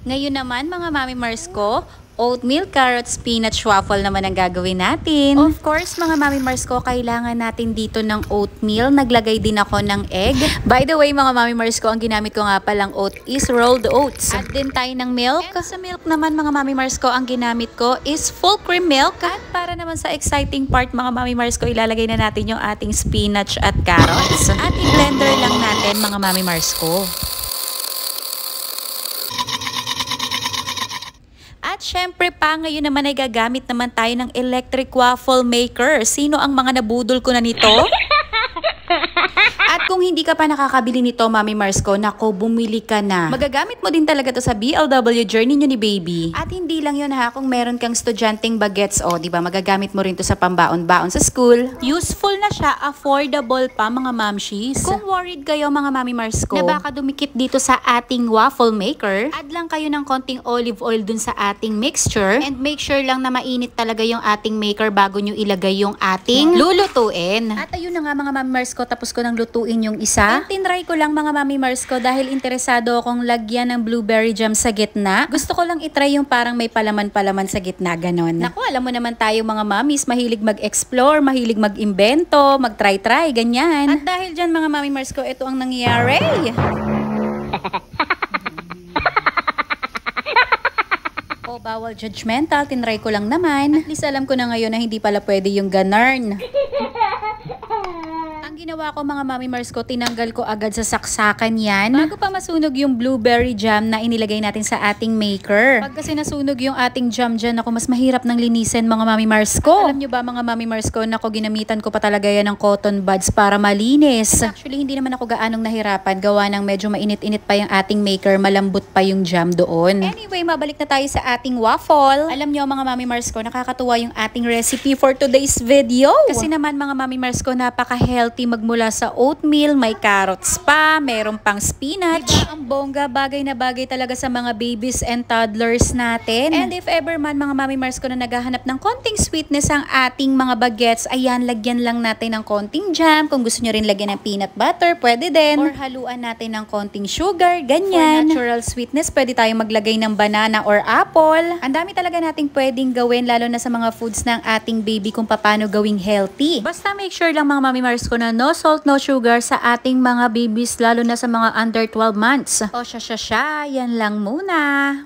Ngayon naman mga Mami Mars ko, oatmeal, carrot, spinach waffle naman ang gagawin natin. Of course, mga Mami Mars ko, kailangan natin dito ng oatmeal. Naglagay din ako ng egg. By the way, mga Mami Mars ko, ang ginamit ko nga palang oat is rolled oats. Add din tayo ng milk. And sa milk naman, mga Mami Mars ko, ang ginamit ko is full cream milk. At para naman sa exciting part, mga Mami Mars ko, ilalagay na natin yung ating spinach at carrots. At i-blender lang natin, mga Mami Mars ko. At syempre pa, ngayon naman ay gagamit naman tayo ng electric waffle maker. Sino ang mga nabudol ko na nito? At kung hindi ka pa nakakabili nito, Mami Mars ko, nako, bumili ka na. Magagamit mo din talaga to sa BLW journey nyo ni baby. At hindi lang yun ha, kung meron kang estudyanteng bagets, diba, magagamit mo rin to sa pambaon-baon sa school. Useful na siya, affordable pa, mga mamshis. Kung worried kayo, mga Mami Mars ko, na baka dumikit dito sa ating waffle maker, add lang kayo ng konting olive oil dun sa ating mixture. And make sure lang na mainit talaga yung ating maker bago nyo ilagay yung ating lulutuin. At ayun na nga, mga Mami Mars ko, tapos ko nang lutuin yung isa. And tinry ko lang, mga Mami Mars ko, dahil interesado akong lagyan ng blueberry jam sa gitna. Gusto ko lang itry yung parang may palaman-palaman sa gitna, ganon. Naku, alam mo naman tayo mga mamis, mahilig mag-explore, mahilig mag-imbento, mag-try-try, ganyan. At dahil dyan, mga Mami Mars ko, ito ang nangyayari. Bawal judgmental, tinry ko lang naman. At least alam ko na ngayon na hindi pala pwede yung ganarn. Ang ginawa ko, mga Mami Mars ko, tinanggal ko agad sa saksakan yan bago pa masunog yung blueberry jam na inilagay natin sa ating maker. Pag kasi nasunog yung ating jam dyan, ako, mas mahirap ng linisin, mga Mami Mars ko. Alam nyo ba, mga Mami Mars ko, nako, ginamitan ko pa talaga yan ng cotton buds para malinis. Actually, hindi naman ako gaanong nahirapan, gawa ng medyo mainit-init pa yung ating maker, malambot pa yung jam doon. Anyway, mabalik na tayo sa ating waffle. Alam nyo, mga Mami Mars ko, nakakatuwa yung ating recipe for today's video. Kasi naman, mga Mami Mars ko, napaka-healthy magmula sa oatmeal, may carrots pa, meron pang spinach. Diba, ang bongga, bagay na bagay talaga sa mga babies and toddlers natin. And if ever man, mga Mami Mars ko, na naghahanap ng konting sweetness ang ating mga bagets, ayan, lagyan lang natin ng konting jam. Kung gusto nyo rin lagyan ng peanut butter, pwede din. Or haluan natin ng konting sugar, ganyan. For natural sweetness, pwede tayong maglagay ng banana or apple. Ang dami talaga nating pwedeng gawin, lalo na sa mga foods ng ating baby, kung paano gawing healthy. Basta make sure lang, mga Mami Mars ko, na no salt, no sugar sa ating mga babies, lalo na sa mga under 12 months. O yan lang muna.